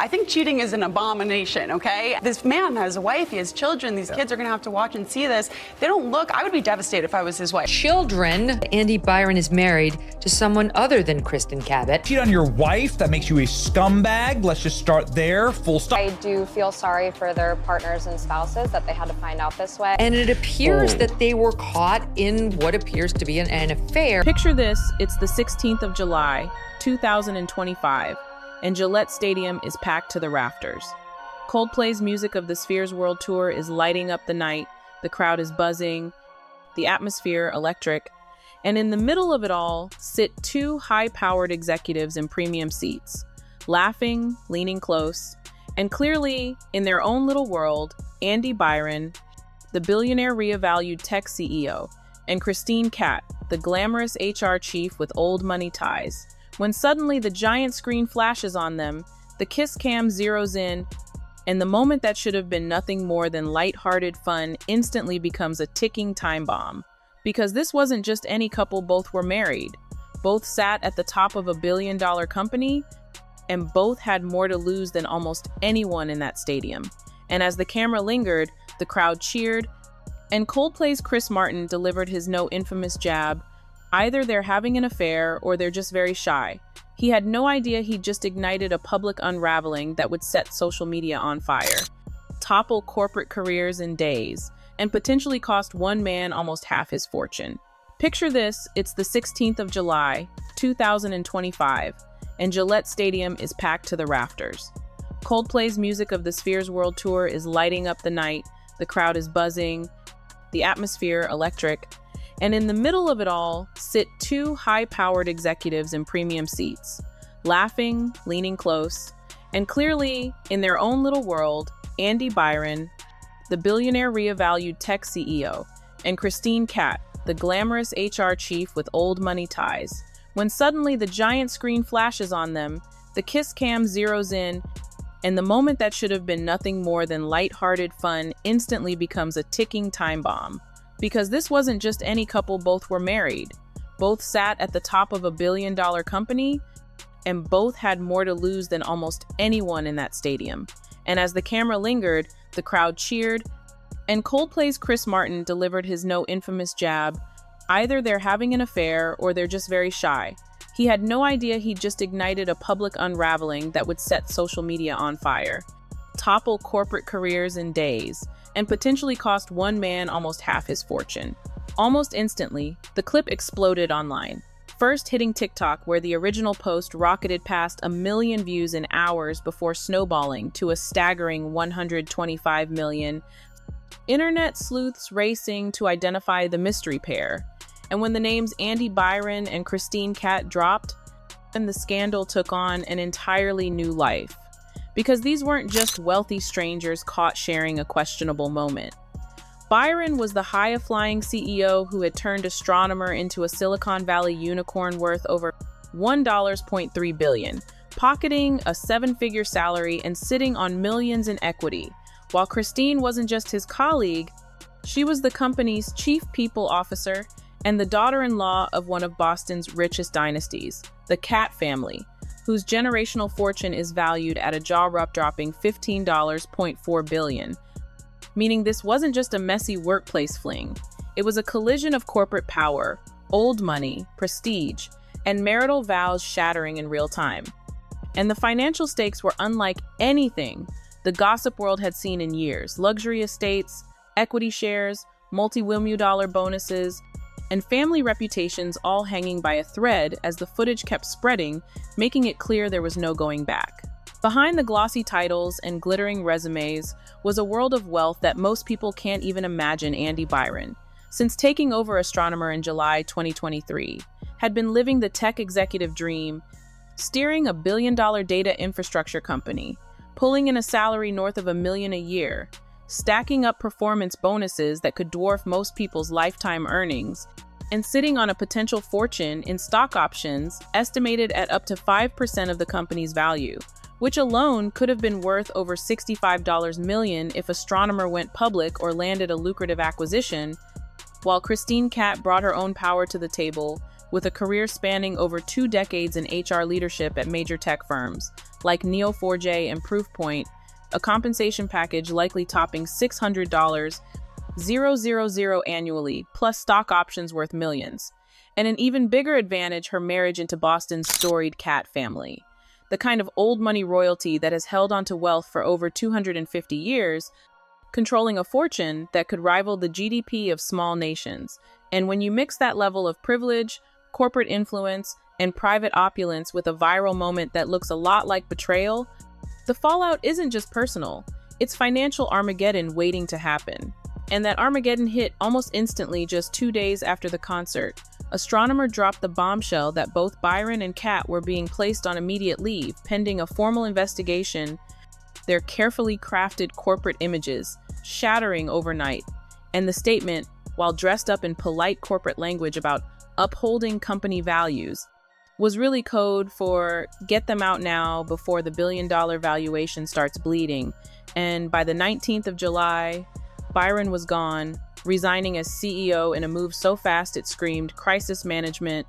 I think cheating is an abomination, okay? This man has a wife, he has children, these kids are gonna have to watch and see this. They don't look, I would be devastated if I was his wife. Children. Andy Byron is married to someone other than Kristin Cabot. Cheat on your wife, that makes you a scumbag. Let's just start there, full stop. I do feel sorry for their partners and spouses that they had to find out this way. And it appears that they were caught in what appears to be an affair. Picture this, it's the 16th of July, 2025. And Gillette Stadium is packed to the rafters. Coldplay's Music of the Spheres World Tour is lighting up the night, the crowd is buzzing, the atmosphere electric, and in the middle of it all sit two high-powered executives in premium seats, laughing, leaning close, and clearly, in their own little world, Andy Byron, the billionaire reevaluated tech CEO, and Kristin Cabot, the glamorous HR chief with old money ties. When suddenly the giant screen flashes on them, the kiss cam zeroes in, and the moment that should have been nothing more than lighthearted fun instantly becomes a ticking time bomb. Because this wasn't just any couple, both were married. Both sat at the top of a billion-dollar company, and both had more to lose than almost anyone in that stadium. And as the camera lingered, the crowd cheered, and Coldplay's Chris Martin delivered his infamous jab. Either they're having an affair or they're just very shy. He had no idea he just ignited a public unraveling that would set social media on fire, topple corporate careers in days, and potentially cost one man almost half his fortune. Picture this, it's the 16th of July, 2025, and Gillette Stadium is packed to the rafters. Coldplay's Music of the Spheres World Tour is lighting up the night, the crowd is buzzing, the atmosphere electric, and in the middle of it all sit two high-powered executives in premium seats, laughing, leaning close, and clearly, in their own little world, Andy Byron, the billionaire reevaluated tech CEO, and Kristin Cabot, the glamorous HR chief with old money ties. When suddenly the giant screen flashes on them, the kiss cam zeroes in, and the moment that should have been nothing more than lighthearted fun instantly becomes a ticking time bomb. Because this wasn't just any couple, both were married. Both sat at the top of a billion-dollar company, and both had more to lose than almost anyone in that stadium. And as the camera lingered, the crowd cheered, and Coldplay's Chris Martin delivered his infamous jab. Either they're having an affair or they're just very shy. He had no idea he just ignited a public unraveling that would set social media on fire, topple corporate careers in days, and potentially cost one man almost half his fortune. Almost instantly, the clip exploded online, first hitting TikTok, where the original post rocketed past 1 million views in hours before snowballing to a staggering 125 million. Internet sleuths racing to identify the mystery pair, and when the names Andy Byron and Kristin Cabot dropped, and the scandal took on an entirely new life. Because these weren't just wealthy strangers caught sharing a questionable moment. Byron was the high-flying CEO who had turned astronomer into a Silicon Valley unicorn worth over $1.3 billion, pocketing a 7-figure salary and sitting on millions in equity. While Kristin wasn't just his colleague, she was the company's chief people officer and the daughter-in-law of one of Boston's richest dynasties, the Cat family, whose generational fortune is valued at a jaw-dropping $15.4 billion. Meaning this wasn't just a messy workplace fling. It was a collision of corporate power, old money, prestige, and marital vows shattering in real time. And the financial stakes were unlike anything the gossip world had seen in years. Luxury estates, equity shares, multi-million-dollar bonuses, and family reputations all hanging by a thread as the footage kept spreading, making it clear there was no going back. Behind the glossy titles and glittering resumes was a world of wealth that most people can't even imagine. Andy Byron, since taking over Astronomer in July 2023, had been living the tech executive dream, steering a billion-dollar data infrastructure company, pulling in a salary north of $1 million a year, stacking up performance bonuses that could dwarf most people's lifetime earnings, and sitting on a potential fortune in stock options estimated at up to 5% of the company's value, which alone could have been worth over $65 million if Astronomer went public or landed a lucrative acquisition, while Kristin Cabot brought her own power to the table with a career spanning over 2 decades in HR leadership at major tech firms. like Neo4j and Proofpoint, a compensation package likely topping $600,000 annually, plus stock options worth millions. And an even bigger advantage, her marriage into Boston's storied cat family. The kind of old money royalty that has held onto wealth for over 250 years, controlling a fortune that could rival the GDP of small nations. And when you mix that level of privilege, corporate influence, and private opulence with a viral moment that looks a lot like betrayal, the fallout isn't just personal, it's financial Armageddon waiting to happen. And that Armageddon hit almost instantly just 2 days after the concert. Astronomer dropped the bombshell that both Byron and Kat were being placed on immediate leave, pending a formal investigation, their carefully crafted corporate images shattering overnight. And the statement, while dressed up in polite corporate language about upholding company values, was really code for get them out now before the billion-dollar valuation starts bleeding. And by the 19th of July, Byron was gone, resigning as CEO in a move so fast it screamed crisis management,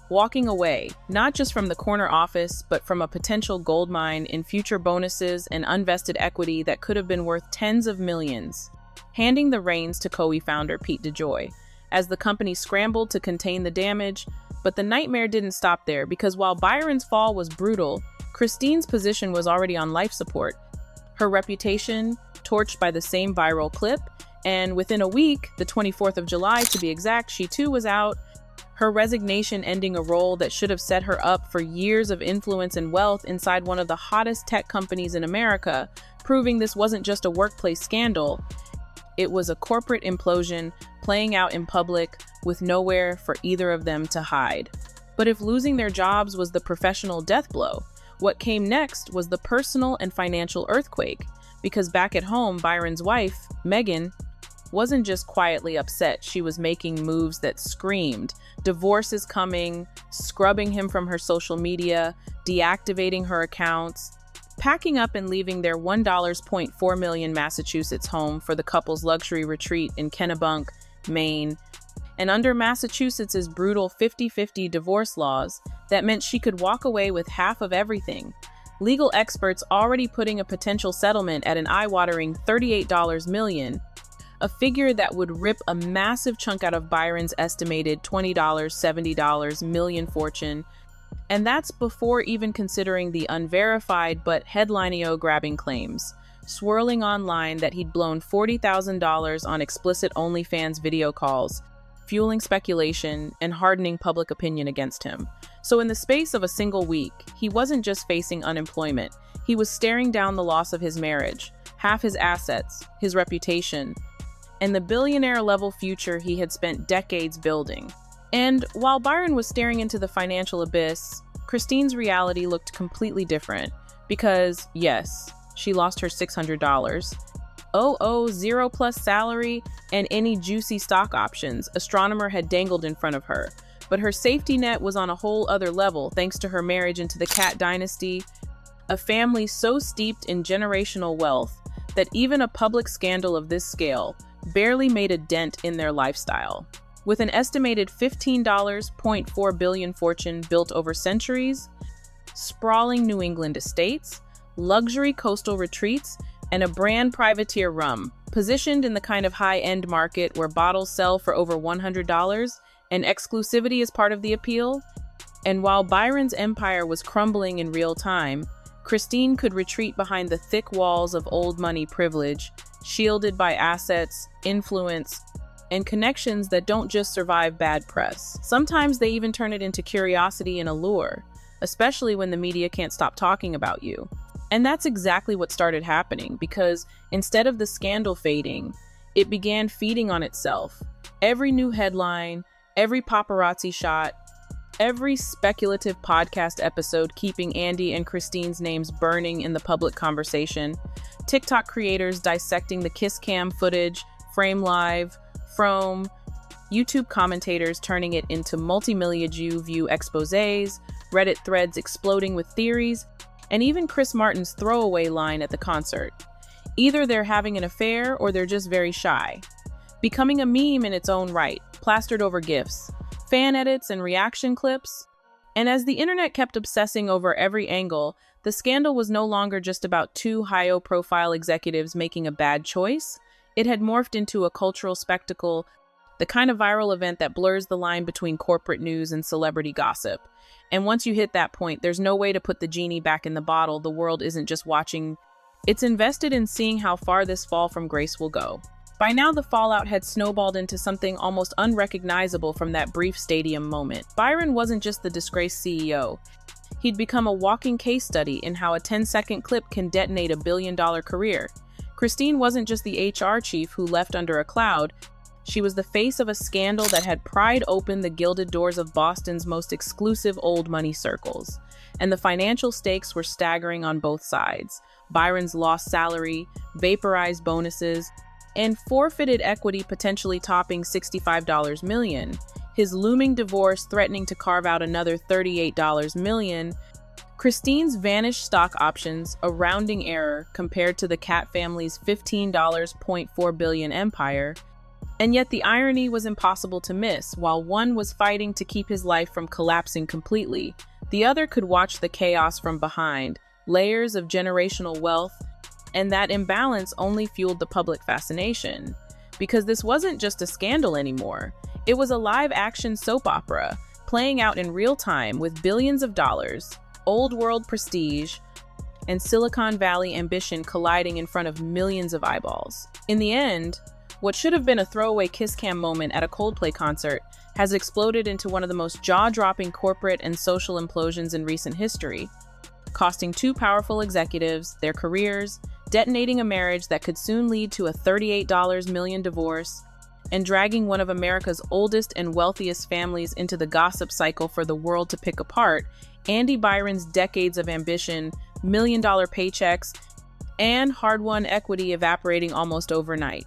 walking away, not just from the corner office, but from a potential goldmine in future bonuses and unvested equity that could have been worth tens of millions, handing the reins to COE founder Pete DeJoy, as the company scrambled to contain the damage. But the nightmare didn't stop there, because while Byron's fall was brutal, Kristine's position was already on life support. Her reputation torched by the same viral clip, and within a week, the 24th of July to be exact, she too was out, her resignation ending a role that should have set her up for years of influence and wealth inside one of the hottest tech companies in America, proving this wasn't just a workplace scandal, it was a corporate implosion playing out in public with nowhere for either of them to hide. But if losing their jobs was the professional death blow, what came next was the personal and financial earthquake. Because back at home, Byron's wife, Megan, wasn't just quietly upset, she was making moves that screamed. Divorce is coming, scrubbing him from her social media, deactivating her accounts, packing up and leaving their $1.4 million Massachusetts home for the couple's luxury retreat in Kennebunk, Maine. And under Massachusetts's brutal 50-50 divorce laws, that meant she could walk away with half of everything. Legal experts already putting a potential settlement at an eye-watering $38 million, a figure that would rip a massive chunk out of Byron's estimated $20, $70 million fortune. And that's before even considering the unverified but headline-grabbing claims, swirling online that he'd blown $40,000 on explicit OnlyFans video calls, fueling speculation and hardening public opinion against him. So in the space of a single week, he wasn't just facing unemployment, he was staring down the loss of his marriage, half his assets, his reputation, and the billionaire-level future he had spent decades building. And while Byron was staring into the financial abyss, Kristine's reality looked completely different. Because, yes, she lost her $600. 0+ salary and any juicy stock options Astronomer had dangled in front of her. But her safety net was on a whole other level thanks to her marriage into the Cat dynasty, a family so steeped in generational wealth that even a public scandal of this scale barely made a dent in their lifestyle. With an estimated $15.4 billion fortune built over centuries, sprawling New England estates, luxury coastal retreats, and a brand privateer rum, positioned in the kind of high-end market where bottles sell for over $100 and exclusivity is part of the appeal. And while Byron's empire was crumbling in real time, Kristine could retreat behind the thick walls of old money privilege, shielded by assets, influence, and connections that don't just survive bad press. Sometimes they even turn it into curiosity and allure, especially when the media can't stop talking about you. And that's exactly what started happening, because instead of the scandal fading, it began feeding on itself. Every new headline, every paparazzi shot, every speculative podcast episode keeping Andy and Kristine's names burning in the public conversation, TikTok creators dissecting the kiss cam footage, Frame Live, Frome, YouTube commentators turning it into multi-million view exposés, Reddit threads exploding with theories, and even Chris Martin's throwaway line at the concert. Either they're having an affair or they're just very shy. Becoming a meme in its own right, plastered over GIFs, fan edits, and reaction clips. And as the internet kept obsessing over every angle, The scandal was no longer just about two high-profile executives making a bad choice. It had morphed into a cultural spectacle, the kind of viral event that blurs the line between corporate news and celebrity gossip. And once you hit that point, there's no way to put the genie back in the bottle. The world isn't just watching. It's invested in seeing how far this fall from grace will go. By now, the fallout had snowballed into something almost unrecognizable from that brief stadium moment. Byron wasn't just the disgraced CEO. He'd become a walking case study in how a 10-second clip can detonate a billion-dollar career. Kristin wasn't just the HR chief who left under a cloud. She was the face of a scandal that had pried open the gilded doors of Boston's most exclusive old money circles. And the financial stakes were staggering on both sides. Byron's lost salary, vaporized bonuses, and forfeited equity potentially topping $65 million. His looming divorce threatening to carve out another $38 million. Kristin's vanished stock options, a rounding error compared to the Cat family's $15.4 billion empire. And yet the irony was impossible to miss. While one was fighting to keep his life from collapsing completely, the other could watch the chaos from behind, layers of generational wealth, and that imbalance only fueled the public fascination. Because this wasn't just a scandal anymore. It was a live-action soap opera, playing out in real time with billions of dollars, old-world prestige, and Silicon Valley ambition colliding in front of millions of eyeballs. In the end, what should have been a throwaway kiss cam moment at a Coldplay concert has exploded into one of the most jaw-dropping corporate and social implosions in recent history, costing two powerful executives their careers, detonating a marriage that could soon lead to a $38 million divorce, and dragging one of America's oldest and wealthiest families into the gossip cycle for the world to pick apart. Andy Byron's decades of ambition, million-dollar paychecks, and hard-won equity evaporating almost overnight.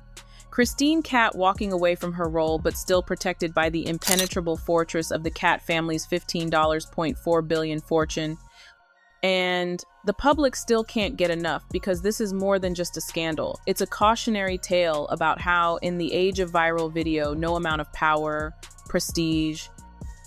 Kristin Cat walking away from her role but still protected by the impenetrable fortress of the Cat family's $15.4 billion fortune. And the public still can't get enough because this is more than just a scandal. It's a cautionary tale about how, in the age of viral video, no amount of power, prestige,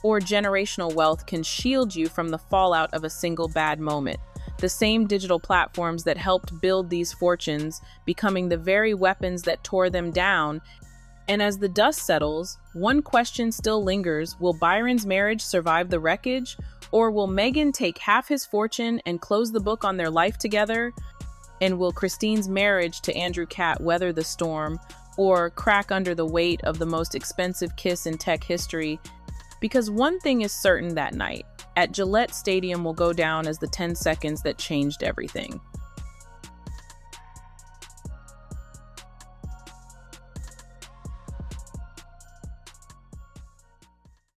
or generational wealth can shield you from the fallout of a single bad moment. The same digital platforms that helped build these fortunes becoming the very weapons that tore them down. And as the dust settles, one question still lingers: will Byron's marriage survive the wreckage? Or will Meghan take half his fortune and close the book on their life together? And will Kristin's marriage to Andrew Cat weather the storm or crack under the weight of the most expensive kiss in tech history? Because one thing is certain that night, at Gillette Stadium will go down as the 10 seconds that changed everything.